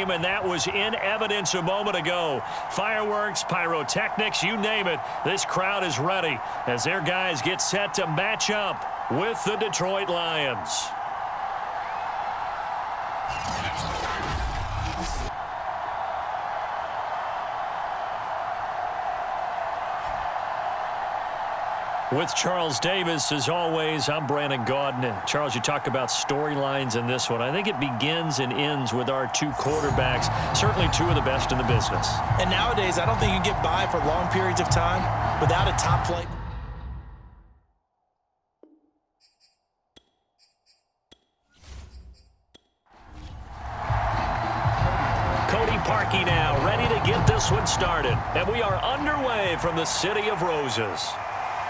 game, and that was in evidence a moment ago. Fireworks, pyrotechnics, you name it. This crowd is ready as their guys get set to match up with the Detroit Lions. With Charles Davis, as always, I'm Brandon Gaudin. Charles, you talk about storylines in this one. I think it begins and ends with our two quarterbacks, certainly two of the best in the business. And nowadays, I don't think you can get by for long periods of time without a top flight. Cody Parkey now, ready to get this one started. And we are underway from the City of Roses.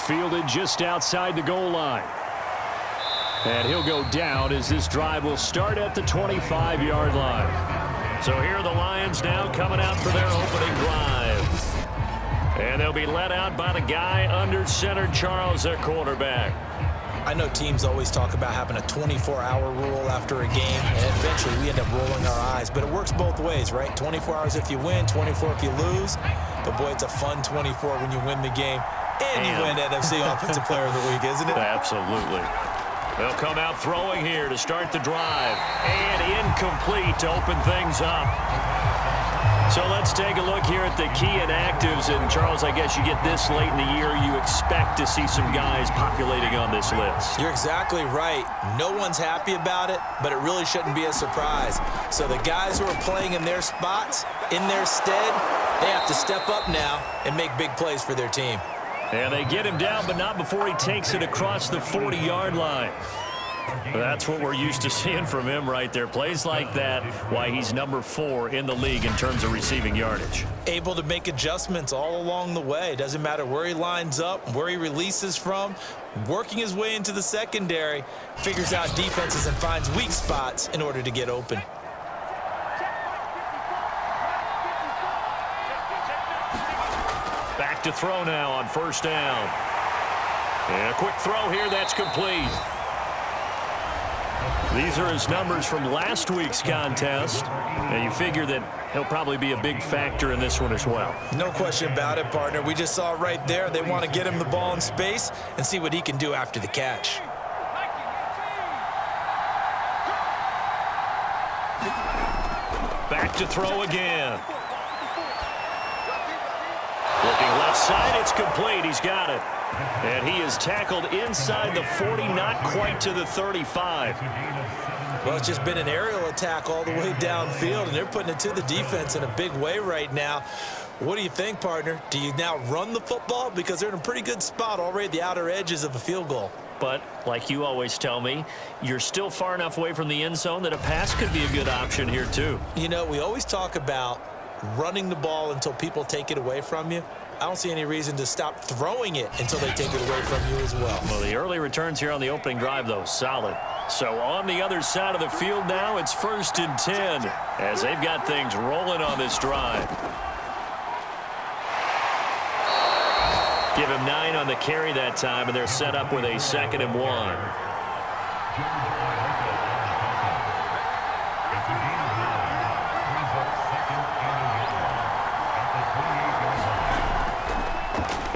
Fielded just outside the goal line. And he'll go down as this drive will start at the 25-yard line. So here are the Lions now coming out for their opening drive. And they'll be led out by the guy under center, Charles, their quarterback. I know teams always talk about having a 24-hour rule after a game, and eventually we end up rolling our eyes. But it works both ways, right? 24 hours if you win, 24 if you lose. But, boy, it's a fun 24 when you win the game. And you win NFC Offensive Player of the Week, isn't it? Absolutely. They'll come out throwing here to start the drive. And incomplete to open things up. So let's take a look here at the key inactives. And, Charles, I guess you get this late in the year, you expect to see some guys populating on this list. You're exactly right. No one's happy about it, but it really shouldn't be a surprise. So the guys who are playing in their spots, in their stead, they have to step up now and make big plays for their team. And they get him down, but not before he takes it across the 40-yard line. That's what we're used to seeing from him right there. Plays like that, why he's number 4 in the league in terms of receiving yardage. Able to make adjustments all along the way. Doesn't matter where he lines up, where he releases from. Working his way into the secondary, figures out defenses and finds weak spots in order to get open. Back to throw now on first down. And a quick throw here, that's complete. These are his numbers from last week's contest. And you figure that he'll probably be a big factor in this one as well. No question about it, partner. We just saw right there they want to get him the ball in space and see what he can do after the catch. Back to throw again. Looking left side, it's complete. He's got it. And he is tackled inside the 40, not quite to the 35. Well, it's just been an aerial attack all the way downfield, and they're putting it to the defense in a big way right now. What do you think, partner? Do you now run the football? Because they're in a pretty good spot already at the outer edges of a field goal. But, like you always tell me, you're still far enough away from the end zone that a pass could be a good option here, too. You know, we always talk about running the ball until people take it away from you. I don't see any reason to stop throwing it until they take it away from you as well. Well, the early returns here on the opening drive, though, solid. So on the other side of the field now, it's 1st and 10 as they've got things rolling on this drive. Give him 9 on the carry that time, and they're set up with a 2nd and 1.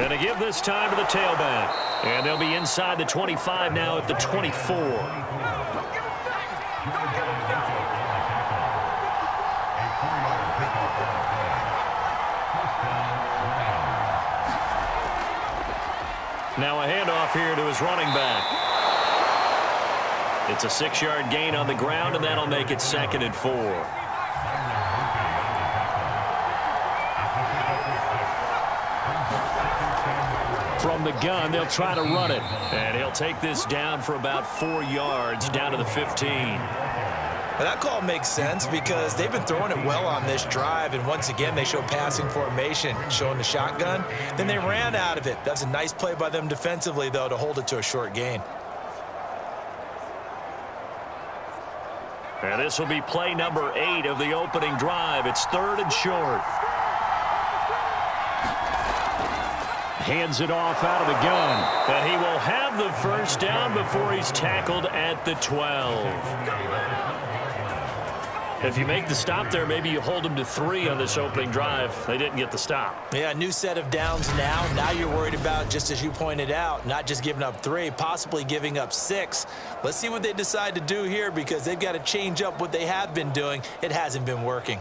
And to give this time to the tailback. And they'll be inside the 25 now at the 24. Now a handoff here to his running back. It's a 6-yard gain on the ground, and that'll make it 2nd and 4. From the gun, they'll try to run it. And he'll take this down for about 4 yards, down to the 15. Well, that call makes sense because they've been throwing it well on this drive, and once again they show passing formation, showing the shotgun. Then they ran out of it. That's a nice play by them defensively, though, to hold it to a short gain. And this will be play number 8 of the opening drive. It's 3rd and short. Hands it off out of the gun. And he will have the first down before he's tackled at the 12. If you make the stop there, maybe you hold them to 3 on this opening drive. They didn't get the stop. Yeah, new set of downs now. Now you're worried about, just as you pointed out, not just giving up 3, possibly giving up 6. Let's see what they decide to do here, because they've got to change up what they have been doing. It hasn't been working.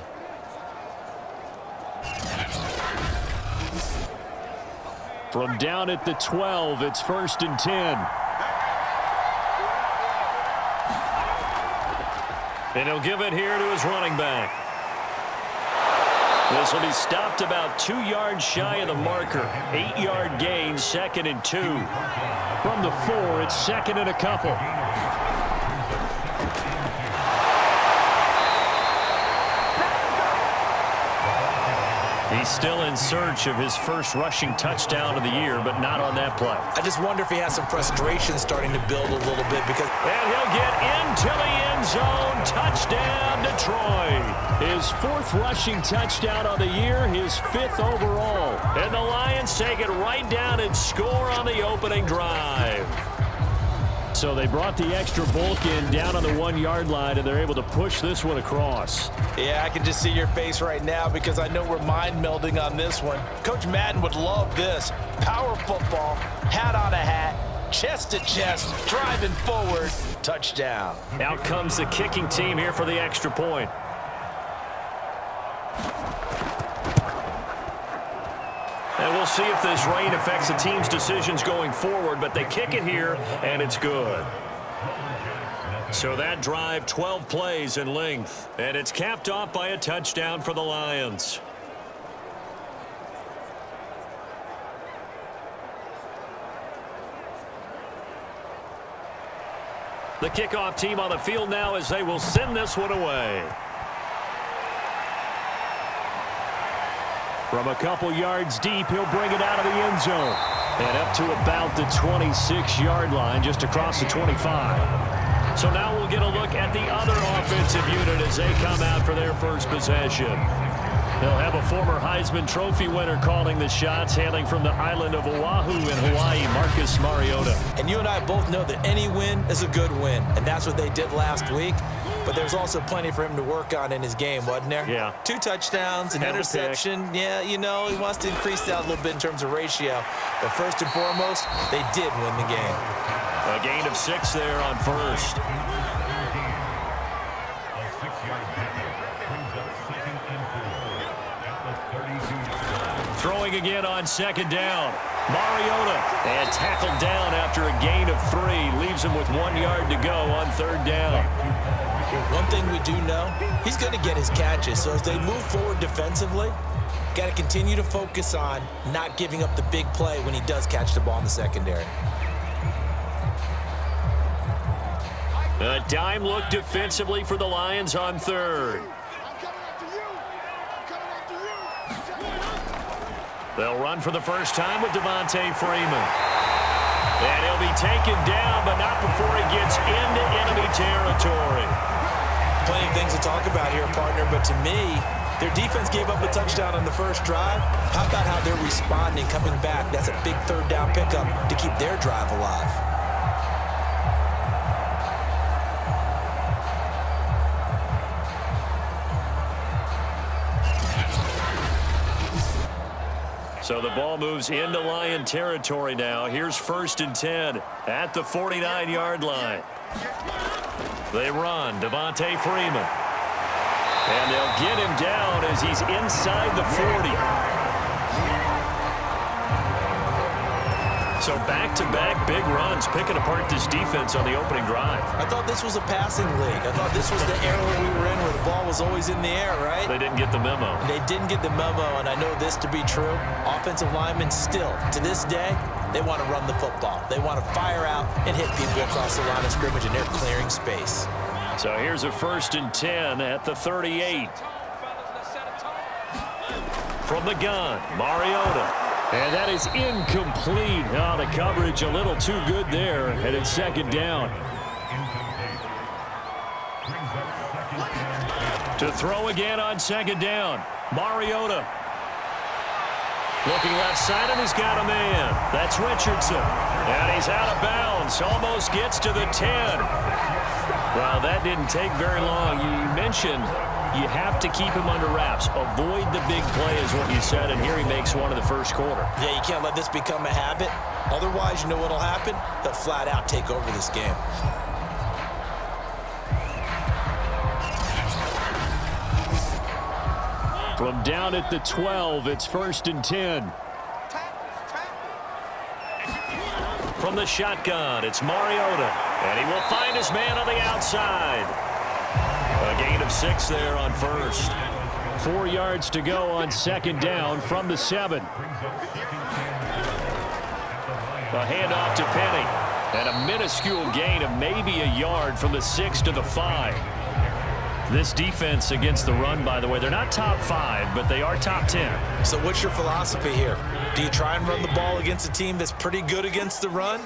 From down at the 12, it's 1st and 10. And he'll give it here to his running back. This will be stopped about 2 yards shy of the marker. 8-yard gain, 2nd and 2. From the 4, it's 2nd and a couple. He's still in search of his first rushing touchdown of the year, but not on that play. I just wonder if he has some frustration starting to build a little bit, because... And he'll get into the end zone. Touchdown, Detroit. His 4th rushing touchdown of the year, his 5th overall. And the Lions take it right down and score on the opening drive. So they brought the extra bulk in down on the 1-yard line, and they're able to push this one across. Yeah, I can just see your face right now, because I know we're mind melding on this one. Coach Madden would love this. Power football, hat on a hat, chest to chest, driving forward, touchdown. Out comes the kicking team here for the extra point. And we'll see if this rain affects the team's decisions going forward, but they kick it here, and it's good. So that drive, 12 plays in length, and it's capped off by a touchdown for the Lions. The kickoff team on the field now as they will send this one away. From a couple yards deep, he'll bring it out of the end zone. And up to about the 26-yard line, just across the 25. So now we'll get a look at the other offensive unit as they come out for their first possession. They'll have a former Heisman Trophy winner calling the shots, hailing from the island of Oahu in Hawaii, Marcus Mariota. And you and I both know that any win is a good win, and that's what they did last week. But there's also plenty for him to work on in his game, wasn't there? Yeah. 2 touchdowns, an interception. Yeah, you know, he wants to increase that a little bit in terms of ratio. But first and foremost, they did win the game. A gain of 6 there on first. Throwing again on 2nd down. Mariota, and tackled down after a gain of 3. Leaves him with 1 yard to go on 3rd down. One thing we do know, he's going to get his catches. So as they move forward defensively, got to continue to focus on not giving up the big play when he does catch the ball in the secondary. A dime look defensively for the Lions on 3rd. They'll run for the first time with Devontae Freeman. And he'll be taken down, but not before he gets into enemy territory. Plenty of things to talk about here, partner, but to me, their defense gave up a touchdown on the first drive. How about how they're responding, coming back? That's a big 3rd down pickup to keep their drive alive. So the ball moves into Lion territory now. Here's 1st and 10 at the 49-yard line. They run, Devontae Freeman. And they'll get him down as he's inside the 40. So back-to-back big runs, picking apart this defense on the opening drive. I thought this was a passing league. I thought this was the era we were in where the ball was always in the air, right? They didn't get the memo. They didn't get the memo, and I know this to be true. Offensive linemen still, to this day, they want to run the football. They want to fire out and hit people across the line of scrimmage, and they're clearing space. So here's a 1st and 10 at the 38. From the gun, Mariota. And that is incomplete. Oh, the coverage a little too good there. And it's 2nd down. To throw again on 2nd down. Mariota. Looking left side, and he's got a man. That's Richardson. And he's out of bounds. Almost gets to the 10. Well, that didn't take very long. You mentioned you have to keep him under wraps. Avoid the big play is what you said, and here he makes one in the first quarter. Yeah, you can't let this become a habit. Otherwise, you know what will happen? They'll flat out take over this game. From down at the 12, it's 1st and 10. From the shotgun, it's Mariota, and he will find his man on the outside. A gain of 6 there on first. 4 yards to go on 2nd down from the 7. A handoff to Penny, and a minuscule gain of maybe a yard from the 6 to the 5. This defense against the run, by the way, they're not top 5, but they are top 10. So what's your philosophy here? Do you try and run the ball against a team that's pretty good against the run?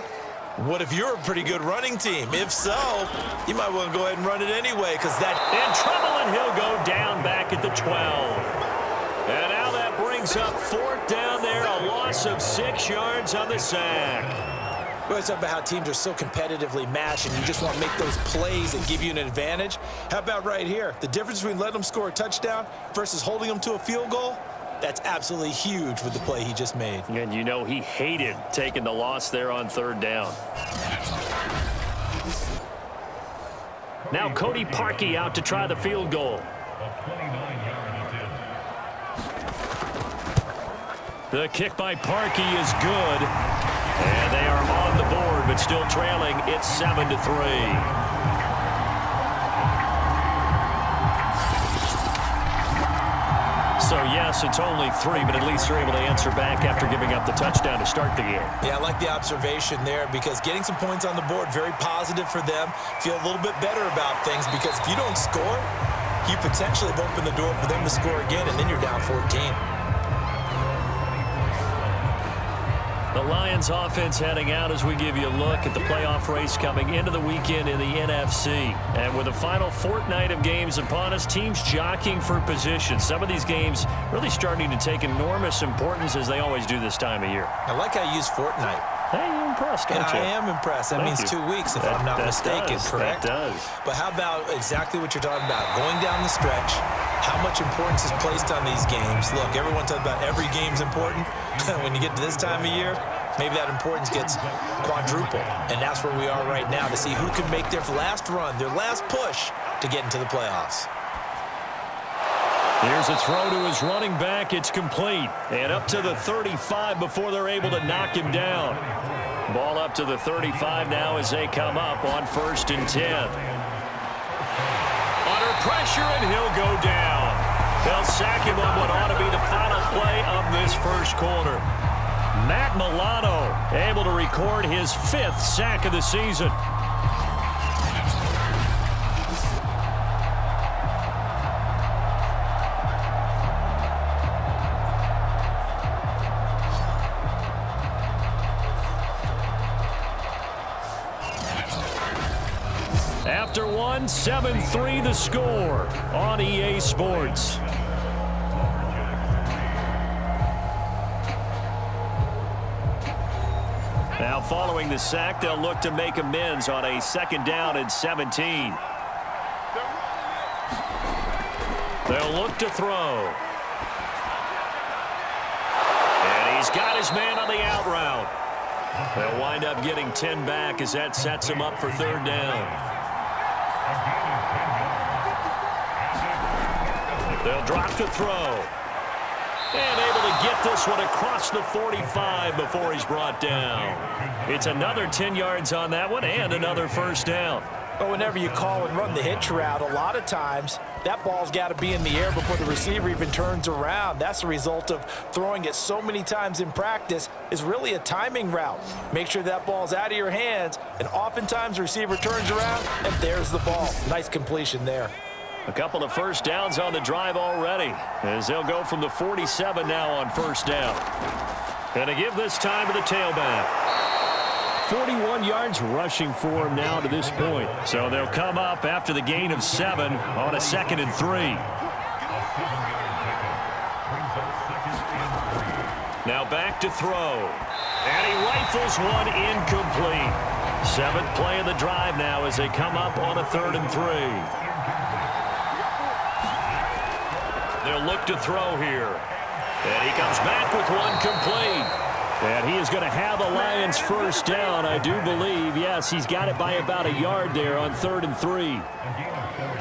What if you're a pretty good running team? If so, you might want to go ahead and run it anyway, because that... In trouble, and he'll go down back at the 12. And now that brings up 4th down there, a loss of 6 yards on the sack. We always talk about how teams are so competitively matched and you just want to make those plays that give you an advantage. How about right here? The difference between letting them score a touchdown versus holding them to a field goal? That's absolutely huge with the play he just made. And you know he hated taking the loss there on 3rd down. Now Cody Parkey out to try the field goal. The kick by Parkey is good. And they are on the board, but still trailing. It's 7-3. So, yes, it's only 3, but at least they're able to answer back after giving up the touchdown to start the game. Yeah, I like the observation there because getting some points on the board, very positive for them. Feel a little bit better about things because if you don't score, you potentially have opened the door for them to score again, and then you're down 14. The Lions offense heading out as we give you a look at the playoff race coming into the weekend in the NFC. And with the final fortnight of games upon us, teams jockeying for position. Some of these games really starting to take enormous importance as they always do this time of year. I like how you use fortnight. Hey, you're impressed, don't you? I am impressed. That means 2 weeks if I'm not mistaken, correct? That does. But how about exactly what you're talking about? Going down the stretch, how much importance is placed on these games? Look, everyone talks about every game's important. When you get to this time of year, maybe that importance gets quadrupled. And that's where we are right now to see who can make their last run, their last push to get into the playoffs. Here's a throw to his running back. It's complete. And up to the 35 before they're able to knock him down. Ball up to the 35 now as they come up on 1st and 10. Under pressure, and he'll go down. They'll sack him on what ought to be the final play of this first quarter. Matt Milano able to record his 5th sack of the season. After 7-3 the score on EA Sports. Now following the sack, they'll look to make amends on a 2nd down and 17. They'll look to throw. And he's got his man on the out route. They'll wind up getting 10 back as that sets him up for 3rd down. They'll drop to throw. And able to get this one across the 45 before he's brought down. It's another 10 yards on that one and another 1st down. But whenever you call and run the hitch route, a lot of times that ball's got to be in the air before the receiver even turns around. That's the result of throwing it so many times in practice. Is really a timing route. Make sure that ball's out of your hands, and oftentimes the receiver turns around, and there's the ball. Nice completion there. A couple of 1st downs on the drive already as they'll go from the 47 now on 1st down. And to give this time to the tailback. 41 yards rushing for him now to this point. So they'll come up after the gain of 7 on a 2nd and 3. Now back to throw. And he rifles one incomplete. Seventh play of the drive now as they come up on a 3rd and 3. They'll look to throw here. And he comes back with one complete. And he is going to have the Lions first down, I do believe. Yes, he's got it by about a yard there on 3rd and 3.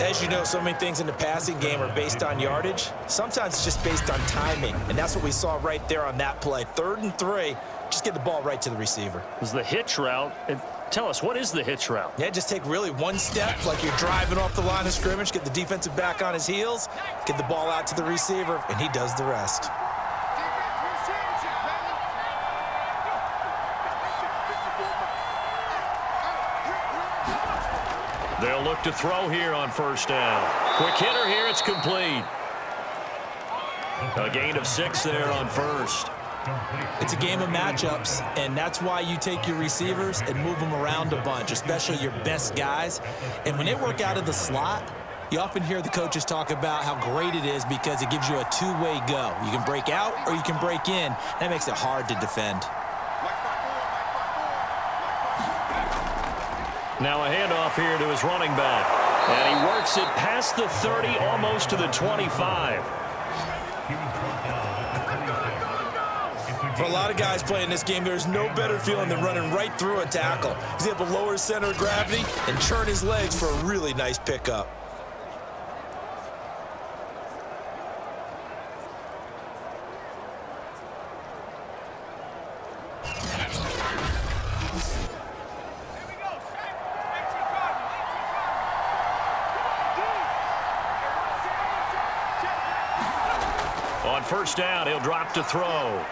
As you know, so many things in the passing game are based on yardage. Sometimes it's just based on timing, and that's what we saw right there on that play. 3rd and 3, just get the ball right to the receiver. This is the hitch route. And tell us, what is the hitch route? Yeah, just take really one step like you're driving off the line of scrimmage, get the defensive back on his heels, get the ball out to the receiver, and he does the rest. They'll look to throw here on 1st down. Quick hitter here, it's complete. A gain of 6 there on 1st. It's a game of matchups, and that's why you take your receivers and move them around a bunch, especially your best guys. And when they work out of the slot, you often hear the coaches talk about how great it is because it gives you a two-way go. You can break out or you can break in. That makes it hard to defend. Now a handoff here to his running back. And he works it past the 30, almost to the 25. For a lot of guys playing this game, there's no better feeling than running right through a tackle. He's able to lower his center of gravity and churn his legs for a really nice pickup. On 1st down, he'll drop to throw.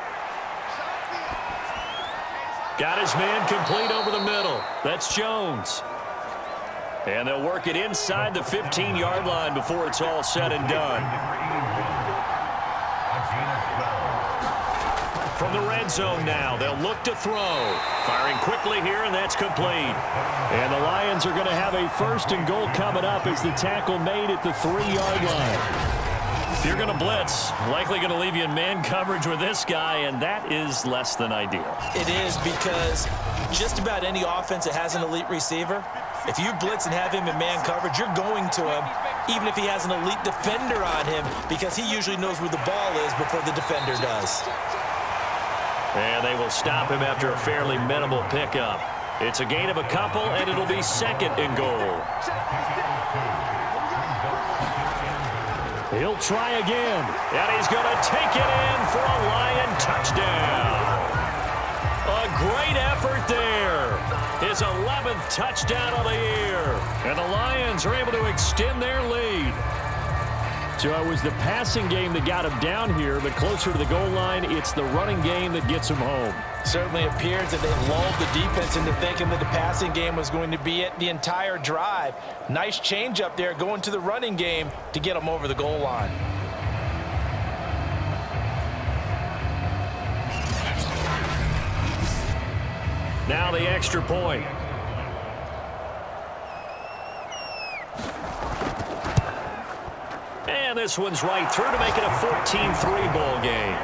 Got his man complete over the middle. That's Jones. And they'll work it inside the 15-yard line before it's all said and done. From the red zone now, they'll look to throw. Firing quickly here, and that's complete. And the Lions are going to have a 1st and goal coming up as the tackle made at the 3-yard line. If you're going to blitz, likely going to leave you in man coverage with this guy, and that is less than ideal. It is because just about any offense that has an elite receiver, if you blitz and have him in man coverage, you're going to him, even if he has an elite defender on him, because he usually knows where the ball is before the defender does. And they will stop him after a fairly minimal pickup. It's a gain of a couple, and it'll be 2nd and goal. He'll try again, and he's going to take it in for a Lion touchdown. A great effort there. His 11th touchdown of the year. And the Lions are able to extend their lead. So it was the passing game that got him down here, but closer to the goal line, it's the running game that gets him home. Certainly appears that they lulled the defense into thinking that the passing game was going to be it the entire drive. Nice change up there going to the running game to get them over the goal line. Now the extra point. And this one's right through to make it a 14-3 ball game.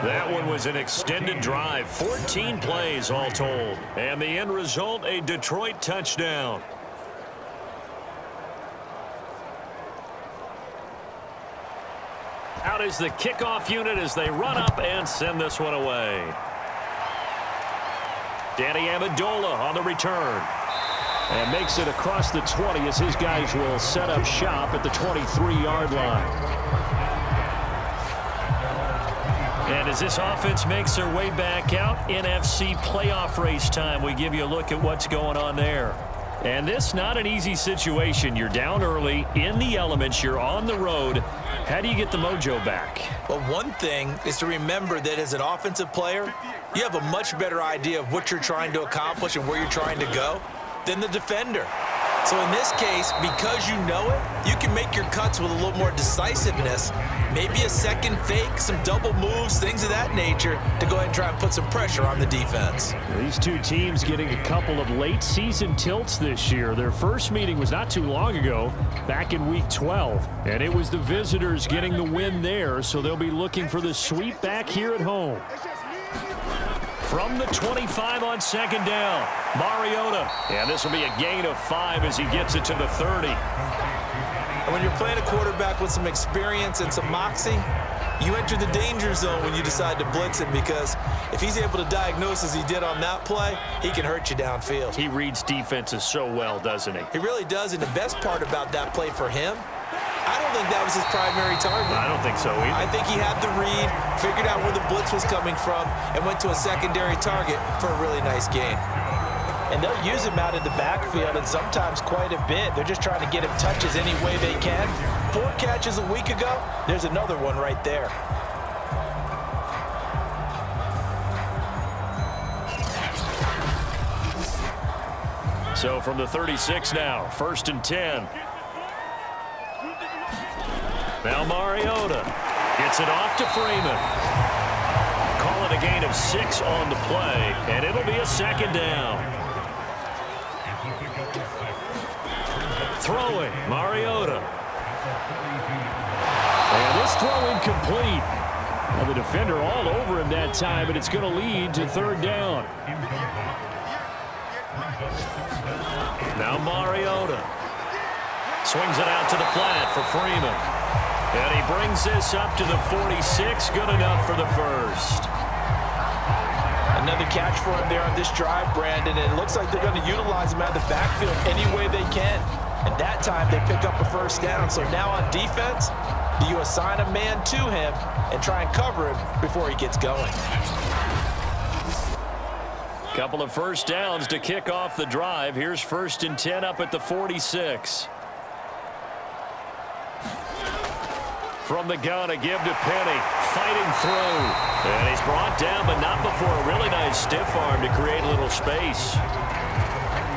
That one was an extended drive, 14 plays all told. And the end result, a Detroit touchdown. Out is the kickoff unit as they run up and send this one away. Danny Amendola on the return. And makes it across the 20 as his guys will set up shop at the 23-yard line. And as this offense makes their way back out, NFC playoff race time, we give you a look at what's going on there. And this, not an easy situation. You're down early, in the elements, you're on the road. How do you get the mojo back? Well, one thing is to remember that as an offensive player, you have a much better idea of what you're trying to accomplish and where you're trying to go than the defender. So in this case, because you know it, you can make your cuts with a little more decisiveness, maybe a second fake, some double moves, things of that nature, to go ahead and try and put some pressure on the defense. These two teams getting a couple of late season tilts this year. Their first meeting was not too long ago, back in week 12, and it was the visitors getting the win there, so they'll be looking for the sweep back here at home. From the 25 on second down, Mariota. And this will be a gain of 5 as he gets it to the 30. And when you're playing a quarterback with some experience and some moxie, you enter the danger zone when you decide to blitz him, because if he's able to diagnose as he did on that play, he can hurt you downfield. He reads defenses so well, doesn't he? He really does, and the best part about that play for him, I don't think that was his primary target. I don't think so either. I think he had the read, figured out where the blitz was coming from, and went to a secondary target for a really nice gain. And they'll use him out in the backfield, and sometimes quite a bit. They're just trying to get him touches any way they can. 4 catches a week ago, there's another one right there. So from the 36 now, 1st and 10. Now Mariota gets it off to Freeman. Call it a gain of 6 on the play, and it'll be a 2nd down. Throwing, Mariota. And this throw incomplete. And the defender all over him that time, but it's going to lead to 3rd down. Now Mariota swings it out to the flat for Freeman. And he brings this up to the 46. Good enough for the 1st. Another catch for him there on this drive, Brandon. And it looks like they're going to utilize him out of the backfield any way they can. And that time they pick up a 1st down. So now on defense, do you assign a man to him and try and cover him before he gets going? Couple of 1st downs to kick off the drive. Here's 1st and 10 up at the 46. From the gun, a give to Penny. Fighting through. And he's brought down, but not before a really nice stiff arm to create a little space.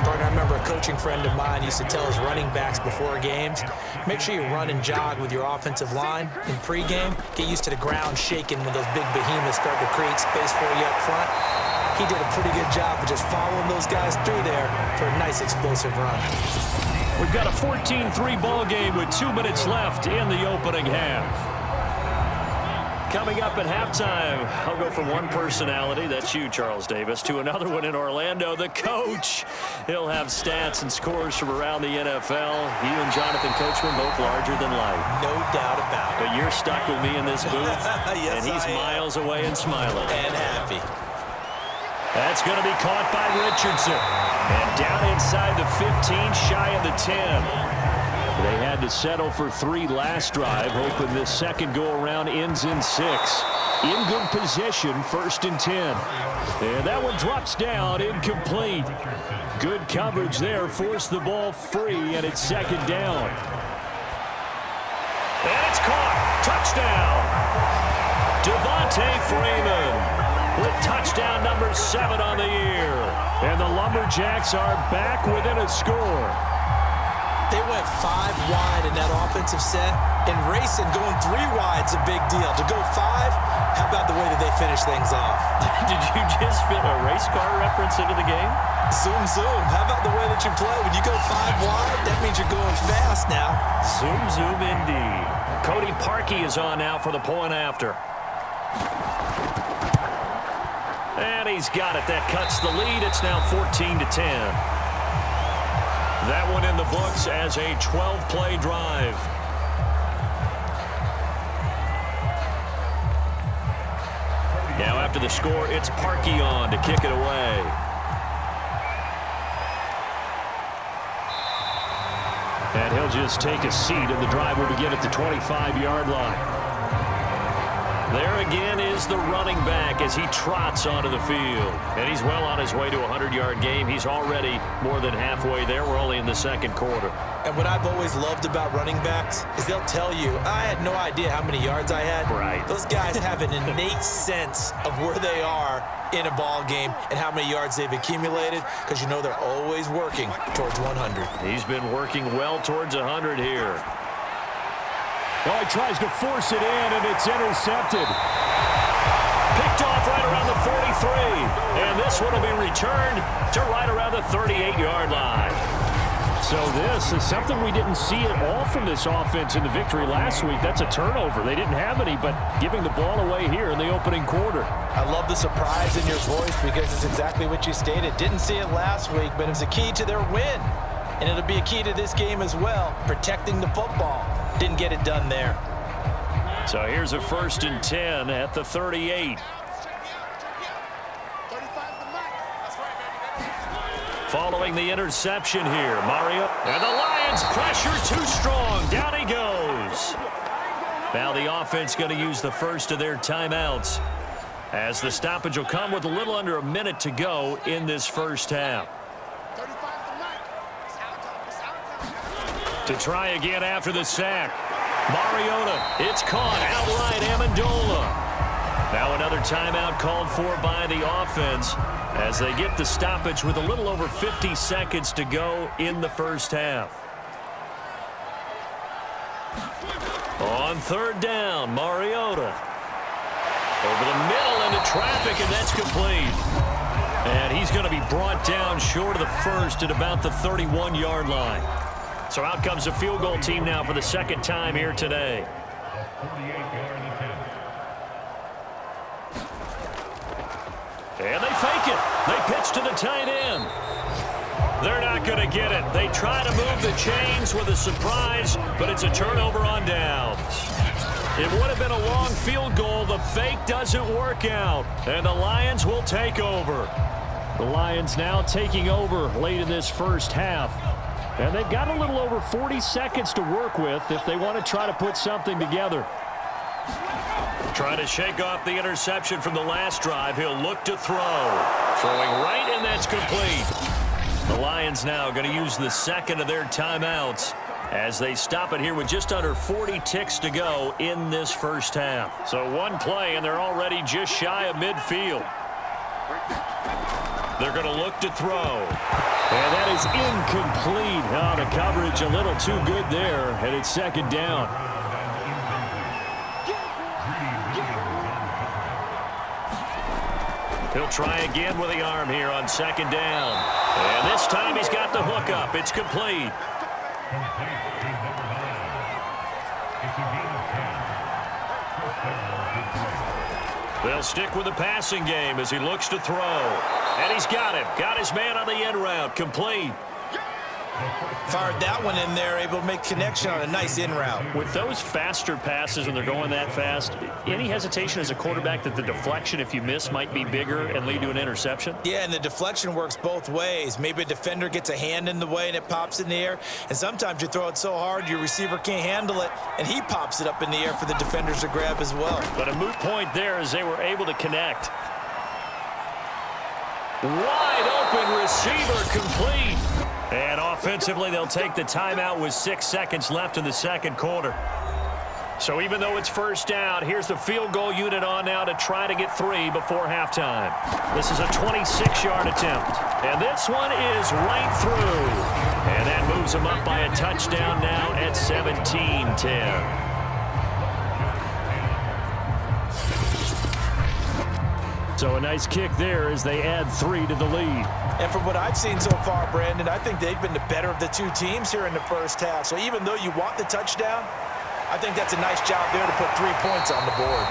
I remember a coaching friend of mine used to tell his running backs before games, make sure you run and jog with your offensive line in pregame. Get used to the ground shaking when those big behemoths start to create space for you up front. He did a pretty good job of just following those guys through there for a nice explosive run. We've got a 14-3 ball game with 2 minutes left in the opening half. Coming up at halftime, I'll go from one personality, that's you, Charles Davis, to another one in Orlando, the coach. He'll have stats and scores from around the NFL. You and Jonathan Coachman, both larger than life. No doubt about it. But you're stuck with me in this booth, yes, and he's miles away and smiling. And happy. That's going to be caught by Richardson. And down inside the 15, shy of the 10. They had to settle for 3 last drive, hoping this second go-around ends in 6. In good position, 1st and 10. And that one drops down, incomplete. Good coverage there, forced the ball free, and it's 2nd down. And it's caught. Touchdown. Devontae Freeman with touchdown number 7 on the year. And the Lumberjacks are back within a score. They went 5 wide in that offensive set, and racing going 3 wide's a big deal. To go 5, how about the way that they finish things off? Did you just fit a race car reference into the game? Zoom, zoom. How about the way that you play? When you go 5 wide, that means you're going fast now. Zoom, zoom indeed. Cody Parkey is on now for the point after. And he's got it. That cuts the lead. It's now 14-10. That one in the books as a 12-play drive. Now after the score, it's Parkey on to kick it away. And he'll just take a seat, and the drive will begin at the 25-yard line. There again is the running back as he trots onto the field. And he's well on his way to a 100-yard game. He's already more than halfway there. We're only in the 2nd quarter. And what I've always loved about running backs is they'll tell you, I had no idea how many yards I had. Right. Those guys have an innate sense of where they are in a ball game and how many yards they've accumulated, because you know they're always working towards 100. He's been working well towards 100 here. Oh, he tries to force it in, and it's intercepted. Picked off right around the 43. And this one will be returned to right around the 38-yard line. So this is something we didn't see at all from this offense in the victory last week. That's a turnover. They didn't have any, but giving the ball away here in the opening quarter. I love the surprise in your voice because it's exactly what you stated. Didn't see it last week, but it was a key to their win. And it'll be a key to this game as well, protecting the football. Didn't get it done there. So here's a 1st and 10 at the 38. Following the interception here, Mario. And the Lions pressure too strong. Down he goes. Now the offense going to use the first of their timeouts, as the stoppage will come with a little under a minute to go in this first half. To try again after the sack. Mariota, it's caught outright. Amendola. Now another timeout called for by the offense as they get the stoppage with a little over 50 seconds to go in the first half. On 3rd down, Mariota. Over the middle into traffic, and that's complete. And he's going to be brought down short of the first at about the 31-yard line. So out comes the field goal team now for the second time here today. And they fake it. They pitch to the tight end. They're not going to get it. They try to move the chains with a surprise, but it's a turnover on downs. It would have been a long field goal. The fake doesn't work out, and the Lions will take over. The Lions now taking over late in this first half. And they've got a little over 40 seconds to work with if they want to try to put something together. Trying to shake off the interception from the last drive. He'll look to throw. Throwing right, and that's complete. The Lions now going to use the second of their timeouts as they stop it here with just under 40 ticks to go in this first half. So one play, and they're already just shy of midfield. They're going to look to throw. And that is incomplete. Oh, the coverage a little too good there, and it's 2nd down. He'll try again with the arm here on 2nd down. And this time he's got the hook up. It's complete. They'll stick with the passing game as he looks to throw. And he's got him. Got his man on the end route. Complete. Fired that one in there, able to make connection on a nice in route. With those faster passes when they're going that fast, any hesitation as a quarterback that the deflection, if you miss, might be bigger and lead to an interception? Yeah, and the deflection works both ways. Maybe a defender gets a hand in the way and it pops in the air, and sometimes you throw it so hard your receiver can't handle it, and he pops it up in the air for the defenders to grab as well. But a moot point there as they were able to connect. Wide open receiver, complete. And offensively, they'll take the timeout with 6 seconds left in the second quarter. So even though it's first down, here's the field goal unit on now to try to get 3 before halftime. This is a 26-yard attempt. And this one is right through. And that moves them up by a touchdown now at 17-10. So a nice kick there as they add 3 to the lead. And from what I've seen so far, Brandon, I think they've been the better of the two teams here in the first half. So even though you want the touchdown, I think that's a nice job there to put 3 points on the board.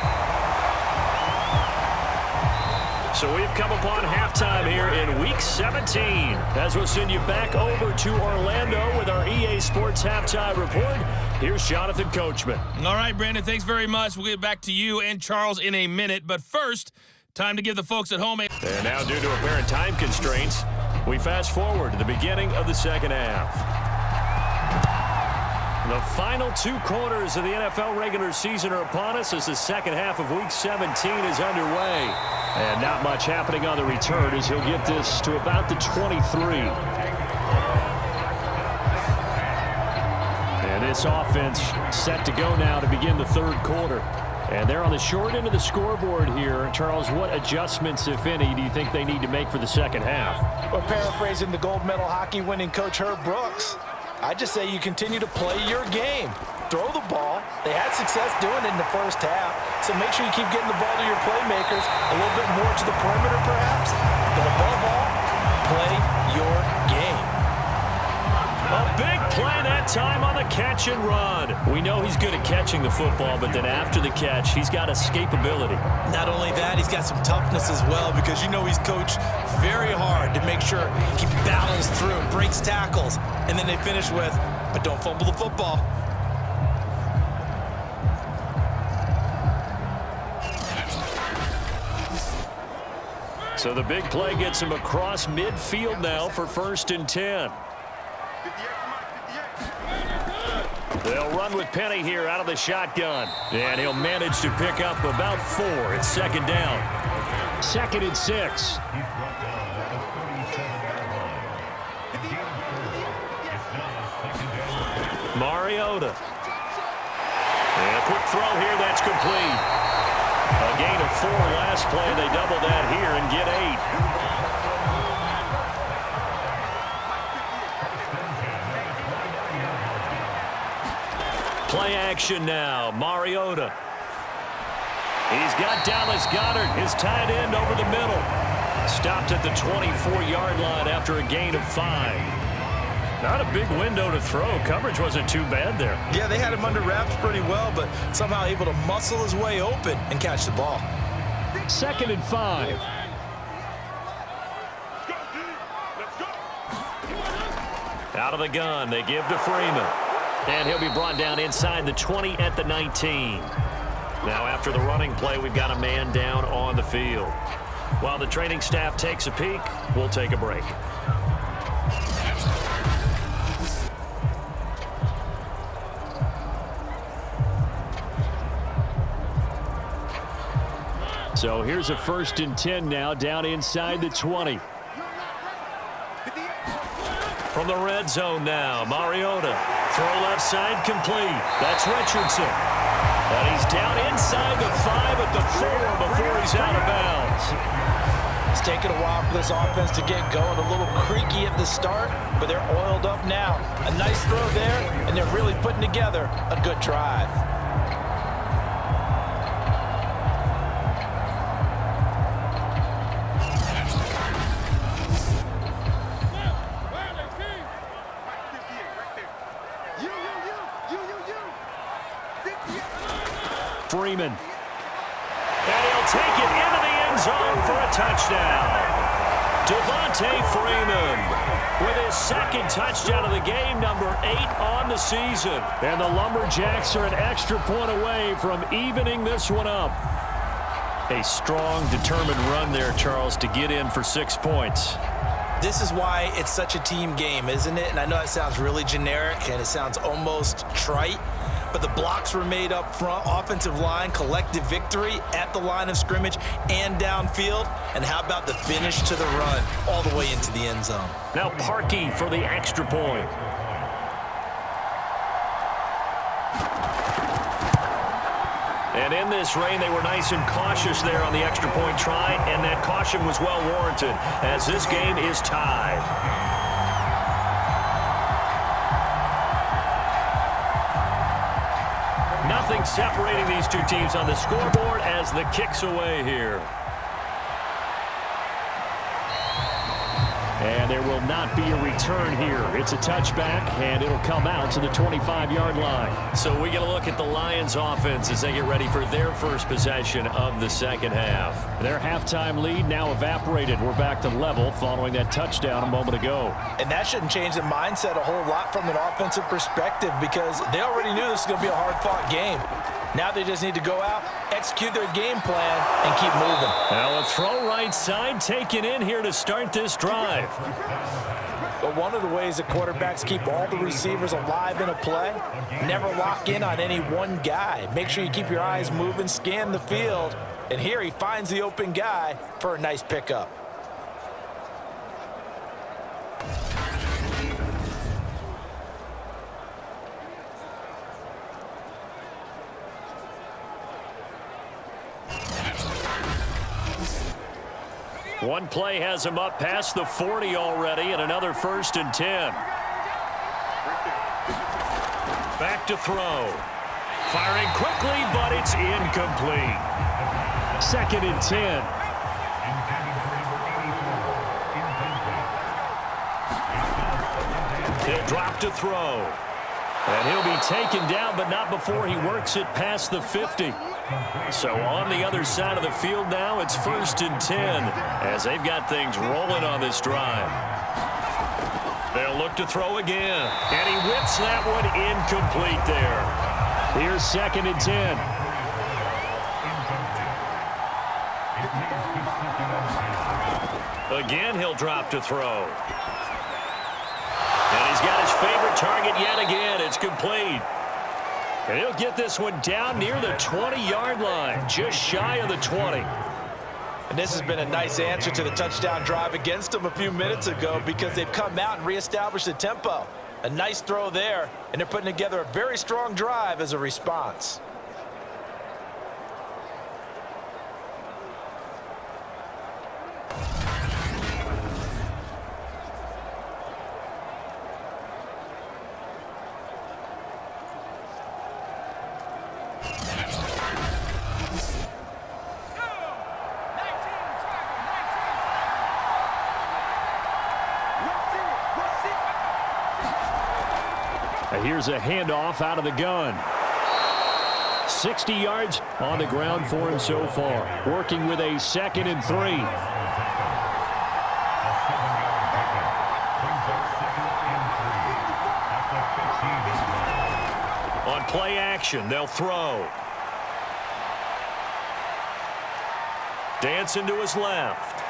So we've come upon halftime here in Week 17. As we'll send you back over to Orlando with our EA Sports Halftime Report. Here's Jonathan Coachman. All right, Brandon, thanks very much. We'll get back to you and Charles in a minute. But first, time to give the folks at home a... And now, due to apparent time constraints, we fast forward to the beginning of the second half. The final 2 quarters of the NFL regular season are upon us as the second half of Week 17 is underway. And not much happening on the return as he'll get this to about the 23. And this offense set to go now to begin the third quarter. And they're on the short end of the scoreboard here. Charles, what adjustments, if any, do you think they need to make for the second half? Well, paraphrasing the gold medal hockey winning coach Herb Brooks, I just say you continue to play your game. Throw the ball. They had success doing it in the first half, so make sure you keep getting the ball to your playmakers, a little bit more to the perimeter perhaps, but above all, play your game. A big play that time on the catch and run. We know he's good at catching the football, but then after the catch, he's got escapability. Not only that, he's got some toughness as well, because you know he's coached very hard to make sure he battles through, breaks tackles, and then they finish with, but don't fumble the football. So the big play gets him across midfield now for 1st and 10. They'll run with Penny here out of the shotgun. And he'll manage to pick up about 4. It's 2nd down. 2nd and 6. Mariota. And a quick throw here, that's complete. A gain of 4 last play. They double that here and get 8. Play action now. Mariota. He's got Dallas Goedert, his tight end, over the middle. Stopped at the 24-yard line after a gain of 5. Not a big window to throw. Coverage wasn't too bad there. Yeah, they had him under wraps pretty well, but somehow able to muscle his way open and catch the ball. 2nd and 5. Out of the gun, they give to Freeman. And he'll be brought down inside the 20 at the 19. Now after the running play, we've got a man down on the field. While the training staff takes a peek, we'll take a break. So here's a 1st and 10 now, down inside the 20. From the red zone now, Mariota. Throw left side complete. That's Richardson. And he's down inside the 5 at the 4 before he's out of bounds. It's taken a while for this offense to get going. A little creaky at the start, but they're oiled up now. A nice throw there, and they're really putting together a good drive. Freeman. And he'll take it into the end zone for a touchdown. Devontae Freeman with his 2nd touchdown of the game, number 8 on the season. And the Lumberjacks are an extra point away from evening this one up. A strong, determined run there, Charles, to get in for 6 points. This is why it's such a team game, isn't it? And I know it sounds really generic and it sounds almost trite, but the blocks were made up front, offensive line, collective victory at the line of scrimmage and downfield. And how about the finish to the run all the way into the end zone? Now Parkey for the extra point. And in this rain, they were nice and cautious there on the extra point try, and that caution was well warranted as this game is tied. Nothing separating these two teams on the scoreboard as the kick's away here. And there will not be a return here. It's a touchback, and it'll come out to the 25-yard line. So we get a look at the Lions offense as they get ready for their first possession of the second half. Their halftime lead now evaporated. We're back to level following that touchdown a moment ago. And that shouldn't change the mindset a whole lot from an offensive perspective, because they already knew this was going to be a hard-fought game. Now they just need to go out, execute their game plan, and keep moving. Now a throw right side taken in here to start this drive. But one of the ways that quarterbacks keep all the receivers alive in a play, never lock in on any one guy. Make sure you keep your eyes moving, scan the field, and here he finds the open guy for a nice pickup. One play has him up past the 40 already, and another 1st and 10. Back to throw. Firing quickly, but it's incomplete. 2nd and 10. He'll drop to throw. And he'll be taken down, but not before he works it past the 50. So on the other side of the field now, it's 1st and 10 as they've got things rolling on this drive. They'll look to throw again. And he whips that one incomplete there. Here's 2nd and 10. Again, he'll drop to throw. And he's got his favorite target yet again. It's complete. And he'll get this one down near the 20-yard line, just shy of the 20. And this has been a nice answer to the touchdown drive against them a few minutes ago because they've come out and reestablished the tempo. A nice throw there, and they're putting together a very strong drive as a response. Here's a handoff out of the gun. 60 yards on the ground for him so far. Working with a 2nd and 3. On play action, they'll throw. Dancing to his left.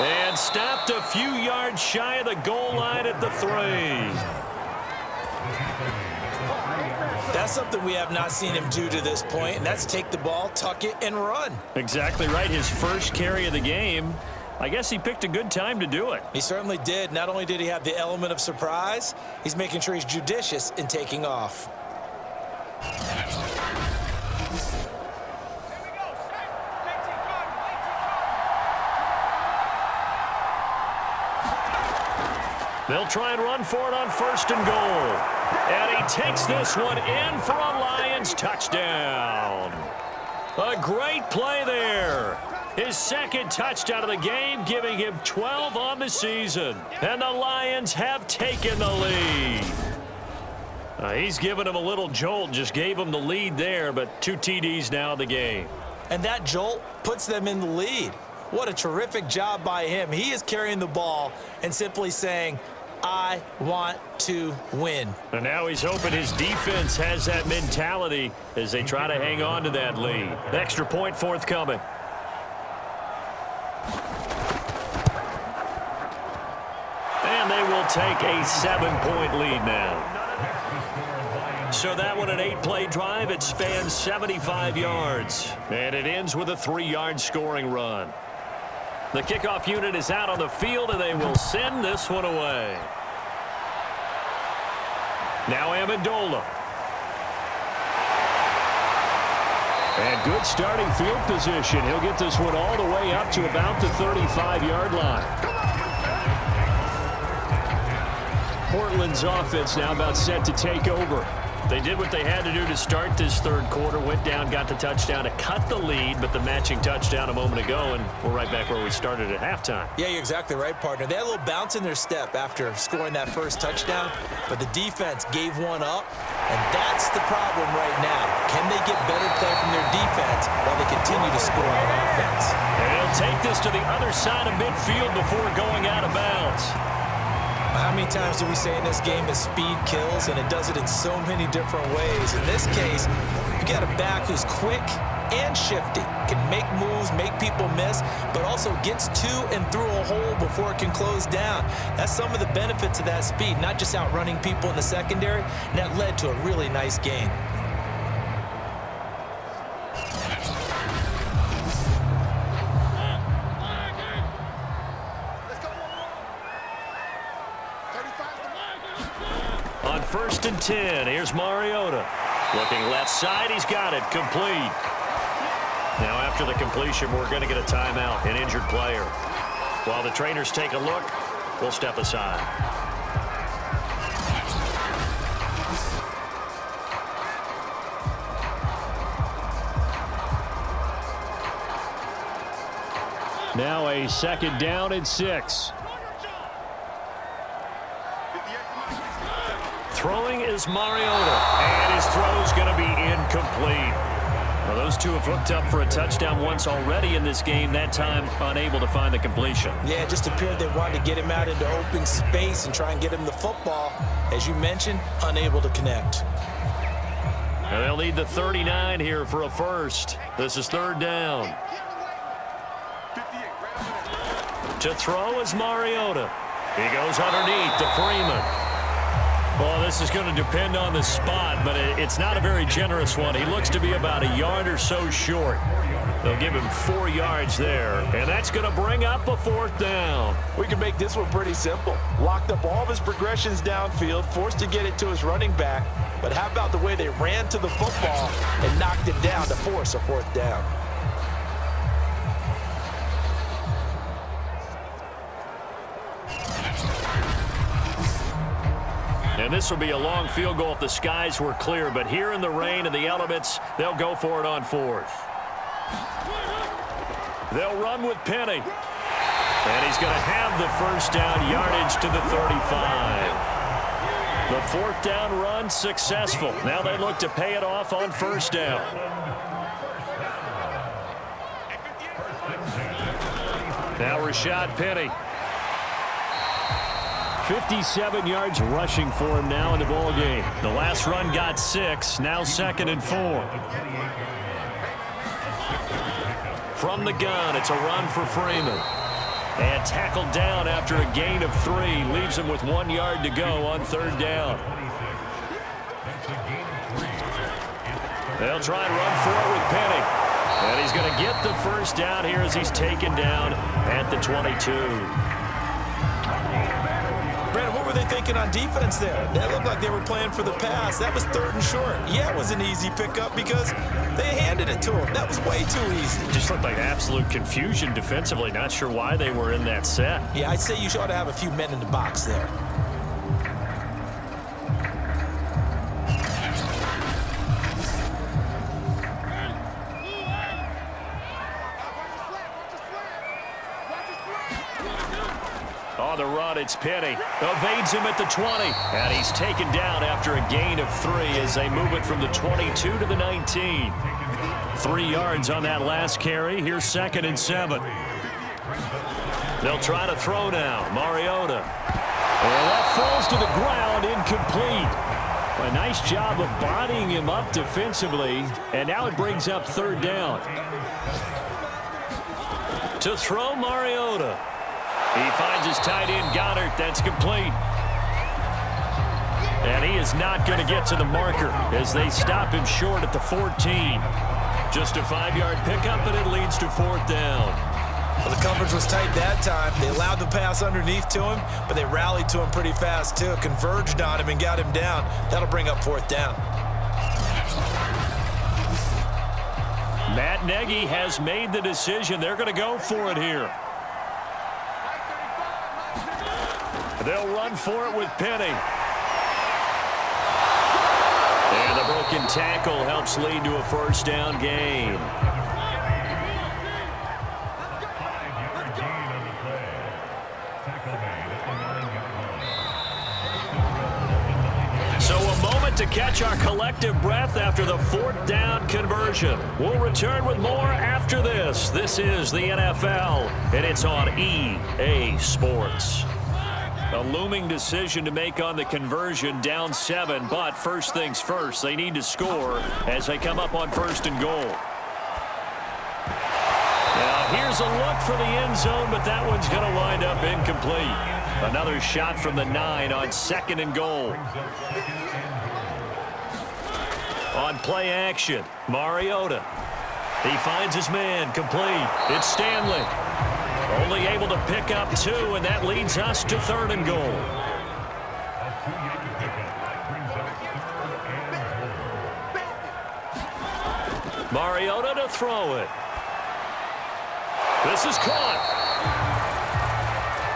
And stopped a few yards shy of the goal line at the 3. That's something we have not seen him do to this point, and that's take the ball, tuck it, and run. Exactly right. His first carry of the game. I guess he picked a good time to do it. He certainly did. Not only did he have the element of surprise, he's making sure he's judicious in taking off. They'll try and run for it on 1st and goal. And he takes this one in for a Lions touchdown. A great play there. His 2nd touchdown of the game, giving him 12 on the season. And the Lions have taken the lead. He's given him a little jolt, just gave him the lead there, but 2 TDs now in the game. And that jolt puts them in the lead. What a terrific job by him. He is carrying the ball and simply saying, I want to win. And now he's hoping his defense has that mentality as they try to hang on to that lead. Extra point forthcoming. And they will take a 7-point lead now. So that one, an 8-play drive. It spans 75 yards. And it ends with a 3-yard scoring run. The kickoff unit is out on the field, and they will send this one away. Now Amendola. And good starting field position. He'll get this one all the way up to about the 35-yard line. Portland's offense now about set to take over. They did what they had to do to start this 3rd quarter. Went down, got the touchdown to cut the lead, but the matching touchdown a moment ago, and we're right back where we started at halftime. Yeah, you're exactly right, partner. They had a little bounce in their step after scoring that first touchdown, but the defense gave one up, and that's the problem right now. Can they get better play from their defense while they continue to score on offense? And he'll take this to the other side of midfield before going out of bounds. How many times do we say in this game that speed kills, and it does it in so many different ways? In this case, you got a back who's quick and shifty, can make moves, make people miss, but also gets to and through a hole before it can close down. That's some of the benefits of that speed, not just outrunning people in the secondary, and that led to a really nice gain. On 1st and 10, here's Mariota. Looking left side, he's got it, complete. Now after the completion, we're going to get a timeout, an injured player. While the trainers take a look, we'll step aside. Now a 2nd down and 6. is Mariota, and his throw's going to be incomplete. Well, those two have hooked up for a touchdown once already in this game, that time unable to find the completion. Yeah, it just appeared they wanted to get him out into open space and try and get him the football. As you mentioned, unable to connect. And they'll need the 39 here for a first. This is third down. To throw is Mariota. He goes underneath to Freeman. Well, this is going to depend on the spot, but it's not a very generous one. He looks to be about a yard or so short. They'll give him 4 yards there, and that's going to bring up a fourth down. We can make this one pretty simple. Locked up all of his progressions downfield, forced to get it to his running back. But how about the way they ran to the football and knocked him down to force a fourth down? And this will be a long field goal if the skies were clear. But here in the rain and the elements, they'll go for it on fourth. They'll run with Penny. And he's going to have the first down, yardage to the 35. The fourth down run successful. Now they look to pay it off on first down. Now Rashad Penny. 57 yards rushing for him now in the ball game. The last run got 6. Now 2nd and 4. From the gun, it's a run for Freeman. And tackled down after a gain of 3. Leaves him with 1 yard to go on third down. They'll try and run for it with Penny. And he's going to get the first down here as he's taken down at the 22. Brandon, what were they thinking on defense there? That looked like they were playing for the pass. That was 3rd and short. Yeah, it was an easy pickup because they handed it to him. That was way too easy. Just looked like absolute confusion defensively. Not sure why they were in that set. Yeah, I'd say you ought to have a few men in the box there. On the run, it's Penny. Evades him at the 20. And he's taken down after a gain of 3 as they move it from the 22 to the 19. 3 yards on that last carry. Here's 2nd and 7. They'll try to throw now. Mariota. And that falls to the ground, incomplete. A nice job of bodying him up defensively. And now it brings up third down. To throw Mariota. He finds his tight end, Goddard. That's complete. And he is not going to get to the marker as they stop him short at the 14. Just a 5-yard pickup, and it leads to fourth down. Well, the coverage was tight that time. They allowed the pass underneath to him, but they rallied to him pretty fast, too. Converged on him and got him down. That'll bring up fourth down. Matt Nagy has made the decision. They're going to go for it here. They'll run for it with Penny. And the broken tackle helps lead to a first down gain. So a moment to catch our collective breath after the fourth down conversion. We'll return with more after this. This is the NFL, and it's on EA Sports. A looming decision to make on the conversion, down 7, but first things first, they need to score as they come up on 1st and goal. Now here's a look for the end zone, but that one's going to wind up incomplete. Another shot from the 9 on 2nd and goal. On play action, Mariota. He finds his man, complete. It's Stanley. Only able to pick up 2, and that leads us to 3rd and goal. Mariota to throw it. This is caught.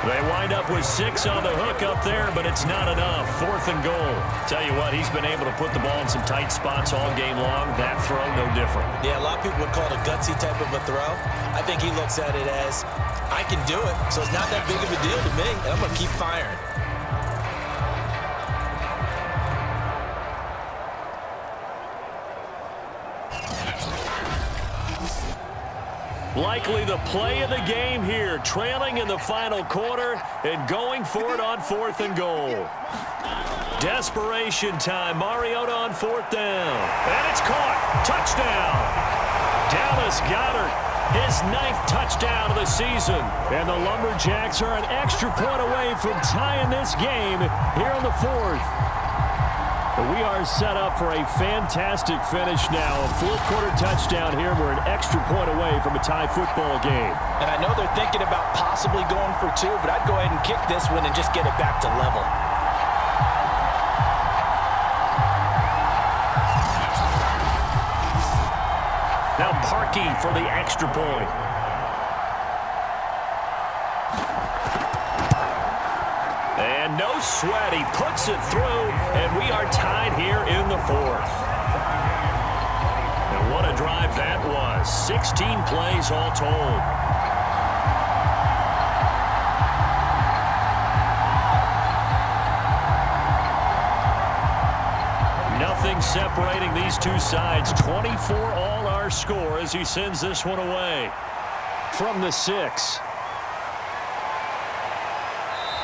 They wind up with 6 on the hook up there, but it's not enough. 4th and goal. Tell you what, he's been able to put the ball in some tight spots all game long. That throw, no different. Yeah, a lot of people would call it a gutsy type of a throw. I think he looks at it as, I can do it, so it's not that big of a deal to me, and I'm going to keep firing. Likely the play of the game here, trailing in the final quarter and going for it on 4th and goal. Desperation time. Mariota on 4th down. And it's caught. Touchdown. Dallas Goedert, his 9th touchdown of the season. And the Lumberjacks are an extra point away from tying this game here in the 4th. We are set up for a fantastic finish now. A 4th quarter touchdown here. We're an extra point away from a tie football game. And I know they're thinking about possibly going for 2, but I'd go ahead and kick this one and just get it back to level. Now Parkey for the extra point. And no sweat. He puts it through, and we are tied here in the 4th. And what a drive that was. 16 plays all told. Nothing separating these two sides. 24 all our score as he sends this one away from the 6.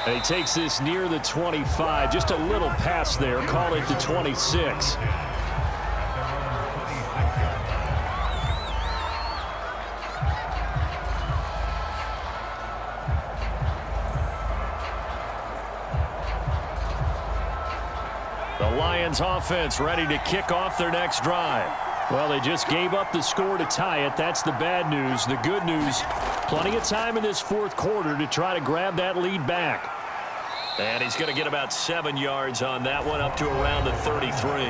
And he takes this near the 25. Just a little pass there. Call it the 26. The Lions offense ready to kick off their next drive. Well, they just gave up the score to tie it. That's the bad news. The good news, plenty of time in this 4th quarter to try to grab that lead back. And he's going to get about 7 yards on that one, up to around the 33.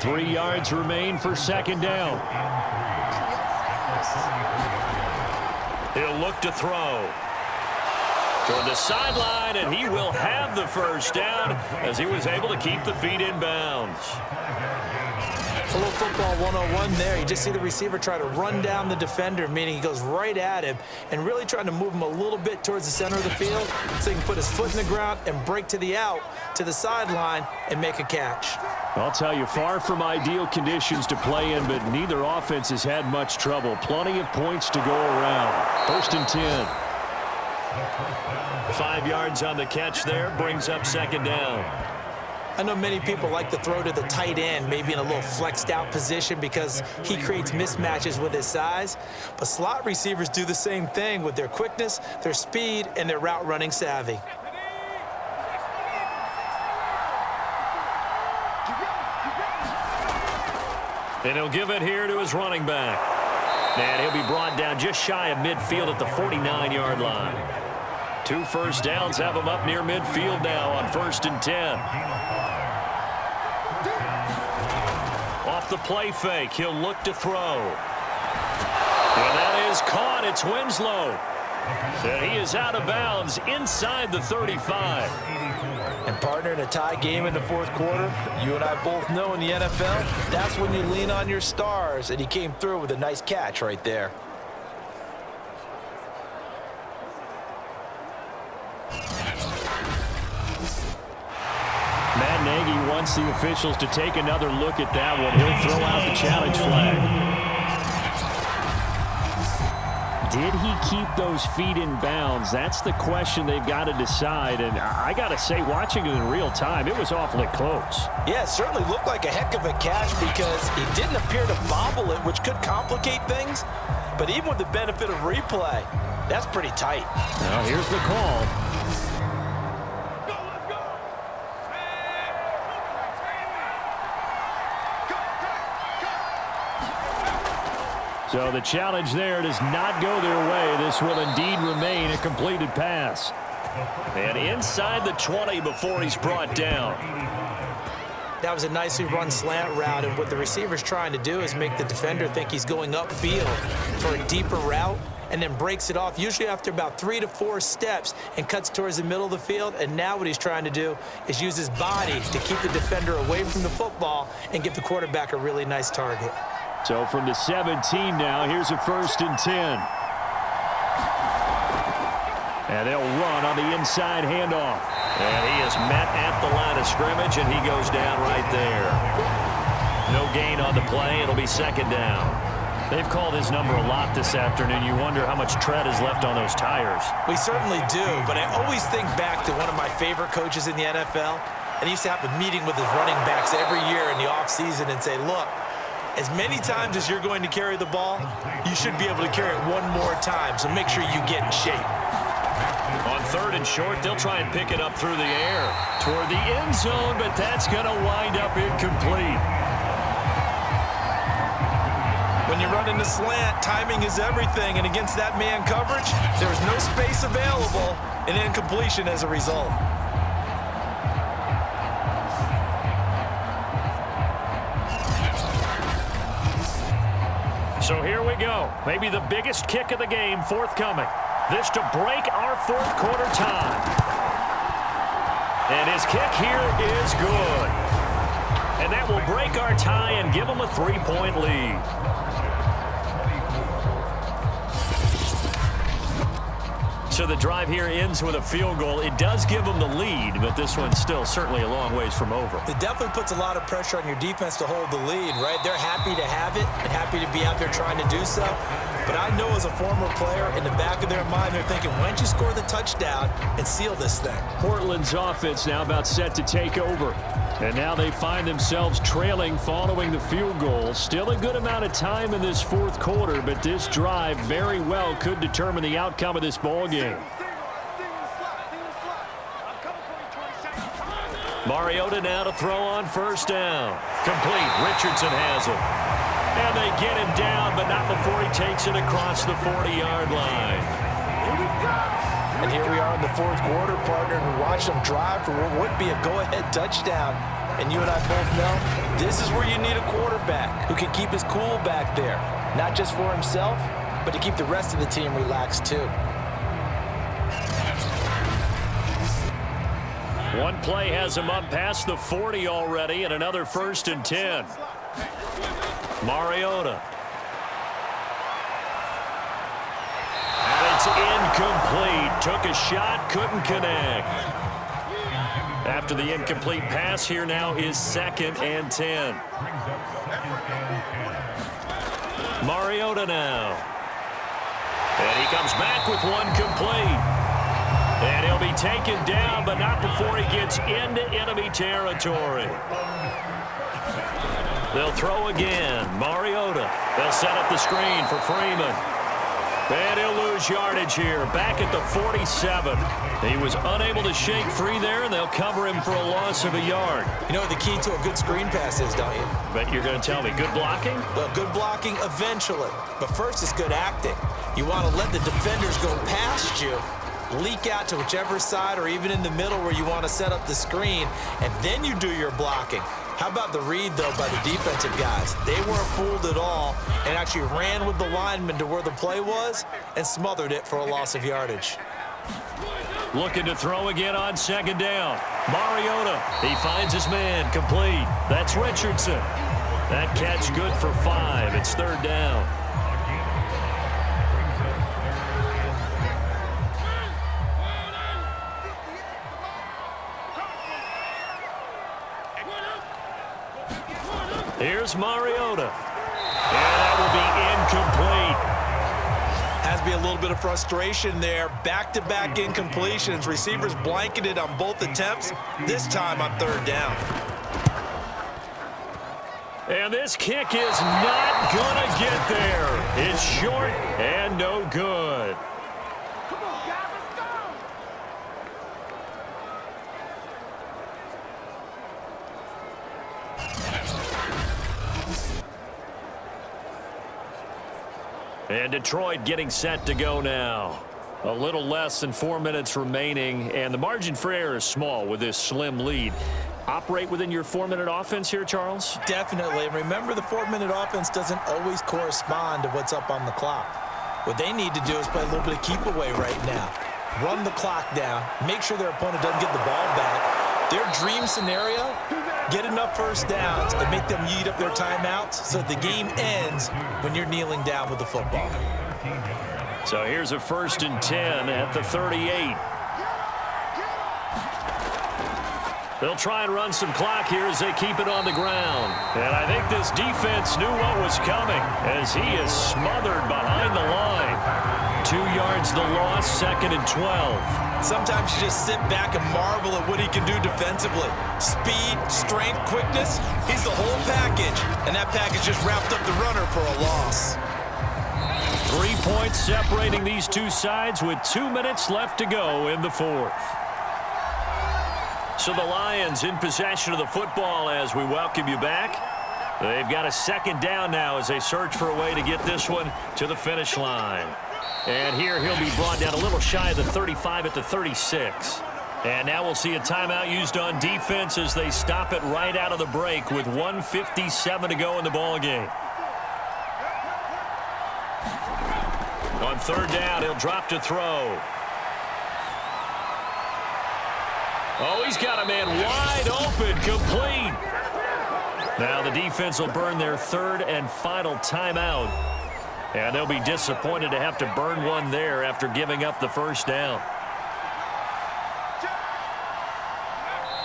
Three yards remain for 2nd down. He'll look to throw. Toward the sideline, and he will have the 1st down as he was able to keep the feet in bounds. A little football 101 there. You just see the receiver try to run down the defender, meaning he goes right at him and really trying to move him a little bit towards the center of the field so he can put his foot in the ground and break to the out, to the sideline, and make a catch. I'll tell you, far from ideal conditions to play in, but neither offense has had much trouble. Plenty of points to go around. 1st and 10. 5 yards on the catch there, brings up 2nd down. I know many people like to throw to the tight end, maybe in a little flexed out position because he creates mismatches with his size. But slot receivers do the same thing with their quickness, their speed, and their route running savvy. And he'll give it here to his running back. And he'll be brought down just shy of midfield at the 49-yard line. 2 first downs have him up near midfield now on 1st and 10. Off the play fake, he'll look to throw. And that is caught. It's Winslow. And he is out of bounds inside the 35. And partner, in a tie game in the 4th quarter, you and I both know in the NFL, that's when you lean on your stars. And he came through with a nice catch right there. Matt Nagy wants the officials to take another look at that one. He'll throw out the challenge flag. Did he keep those feet in bounds? That's the question they've got to decide. And I got to say, watching it in real time, it was awfully close. Yeah, it certainly looked like a heck of a catch because he didn't appear to bobble it, which could complicate things. But even with the benefit of replay, that's pretty tight. Now here's the call. So the challenge there does not go their way. This will indeed remain a completed pass. And inside the 20 before he's brought down. That was a nicely run slant route, and what the receiver's trying to do is make the defender think he's going upfield for a deeper route and then breaks it off, usually after about 3 to 4 steps, and cuts towards the middle of the field. And now what he's trying to do is use his body to keep the defender away from the football and give the quarterback a really nice target. So from the 17 now, here's a 1st and 10. And they'll run on the inside handoff. And he is met at the line of scrimmage, and he goes down right there. No gain on the play. It'll be second down. They've called his number a lot this afternoon. You wonder how much tread is left on those tires. We certainly do, but I always think back to one of my favorite coaches in the NFL, and he used to have a meeting with his running backs every year in the offseason and say, look, as many times as you're going to carry the ball, you should be able to carry it one more time, so make sure you get in shape. On third and short, they'll try and pick it up through the air toward the end zone, but that's going to wind up incomplete. When you run in the slant, timing is everything, and against that man coverage, there's no space available, and incompletion as a result. So here we go. Maybe the biggest kick of the game forthcoming. This to break our fourth quarter tie. And his kick here is good. And that will break our tie and give them a 3-point lead. So the drive here ends with a field goal. It does give them the lead, but this one's still certainly a long ways from over. It definitely puts a lot of pressure on your defense to hold the lead, right? They're happy to have it and happy to be out there trying to do so. But I know as a former player, in the back of their mind, they're thinking, why don't you score the touchdown and seal this thing? Portland's offense now about set to take over. And now they find themselves trailing following the field goal. Still a good amount of time in this fourth quarter, but this drive very well could determine the outcome of this ball game. Mariota now to throw on first down. Complete. Richardson has it. And they get him down, but not before he takes it across the 40-yard line. And here we are in the fourth quarter, partner, and we watch them drive for what would be a go-ahead touchdown. And you and I both know this is where you need a quarterback who can keep his cool back there, not just for himself, but to keep the rest of the team relaxed too. One play has him up past the 40 already, and another 1st and 10. Mariota. And it's incomplete. Took a shot, couldn't connect. After the incomplete pass, here now is 2nd and 10. Mariota now. And he comes back with one complete. And he'll be taken down, but not before he gets into enemy territory. They'll throw again. Mariota. They'll set up the screen for Freeman. And he'll lose yardage here. Back at the 47. He was unable to shake free there, and they'll cover him for a loss of a yard. You know what the key to a good screen pass is, don't you? But you're going to tell me, good blocking? Well, good blocking eventually. But first it's good acting. You want to let the defenders go past you, leak out to whichever side or even in the middle where you want to set up the screen, and then you do your blocking. How about the read, though, by the defensive guys? They weren't fooled at all and actually ran with the lineman to where the play was and smothered it for a loss of yardage. Looking to throw again on 2nd down. Mariota, he finds his man, complete. That's Richardson. That catch good for 5. It's 3rd down. Here's Mariota. And that will be incomplete. Has to be a little bit of frustration there. Back-to-back incompletions. Receivers blanketed on both attempts, this time on 3rd down. And this kick is not going to get there. It's short and no good. And Detroit getting set to go now. A little less than 4 minutes remaining, and the margin for error is small with this slim lead. Operate within your 4-minute offense here, Charles? Definitely. And remember, the 4-minute offense doesn't always correspond to what's up on the clock. What they need to do is play a little bit of keep away right now. Run the clock down. Make sure their opponent doesn't get the ball back. Their dream scenario, get enough first downs and make them eat up their timeouts so the game ends when you're kneeling down with the football. So here's a 1st and 10 at the 38. They'll try and run some clock here as they keep it on the ground. And I think this defense knew what was coming as he is smothered behind the line. 2 yards the loss, 2nd and 12. Sometimes you just sit back and marvel at what he can do defensively. Speed, strength, quickness, he's the whole package. And that package just wrapped up the runner for a loss. 3 points separating these two sides with 2 minutes left to go in the 4th. So the Lions in possession of the football as we welcome you back. They've got a 2nd down now as they search for a way to get this one to the finish line. And here he'll be brought down a little shy of the 35 at the 36. And now we'll see a timeout used on defense as they stop it right out of the break with 1:57 to go in the ball game. On 3rd down, he'll drop to throw. Oh, he's got a man wide open, complete. Now the defense will burn their 3rd and final timeout. And they'll be disappointed to have to burn one there after giving up the 1st down.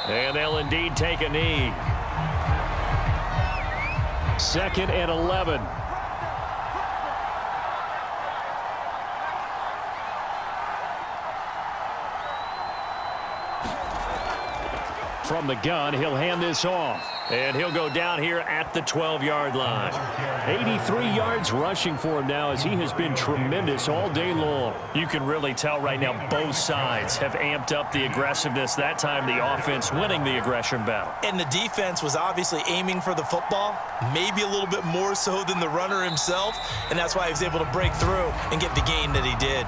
And they'll indeed take a knee. 2nd and 11. From the gun, he'll hand this off. And he'll go down here at the 12-yard line. 83 yards rushing for him now as he has been tremendous all day long. You can really tell right now both sides have amped up the aggressiveness. That time the offense winning the aggression battle. And the defense was obviously aiming for the football, maybe a little bit more so than the runner himself, and that's why he was able to break through and get the gain that he did.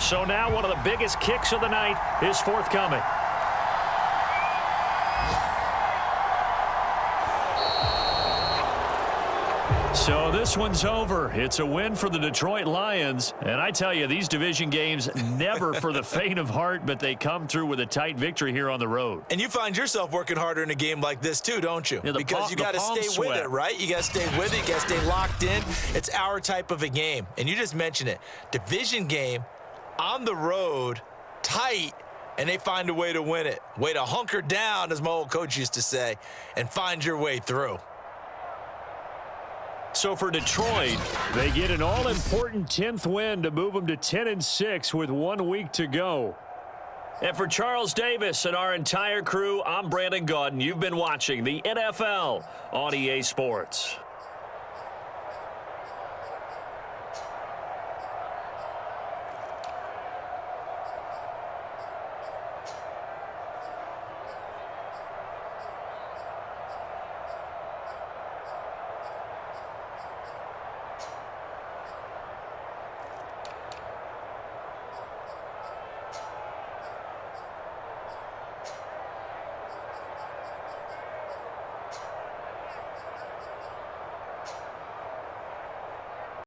So now one of the biggest kicks of the night is forthcoming. So this one's over. It's a win for the Detroit Lions. And I tell you, these division games never for the faint of heart, but they come through with a tight victory here on the road. And you find yourself working harder in a game like this too, don't you? Yeah, because you got to stay with it, right? You got to stay with it. You got to stay locked in. It's our type of a game. And you just mentioned it. Division game, on the road, tight, and they find a way to win it. Way to hunker down, as my old coach used to say, and find your way through. So for Detroit, they get an all-important 10th win to move them to 10-6 with 1 week to go. And for Charles Davis and our entire crew, I'm Brandon Gaudin. You've been watching the NFL on EA Sports.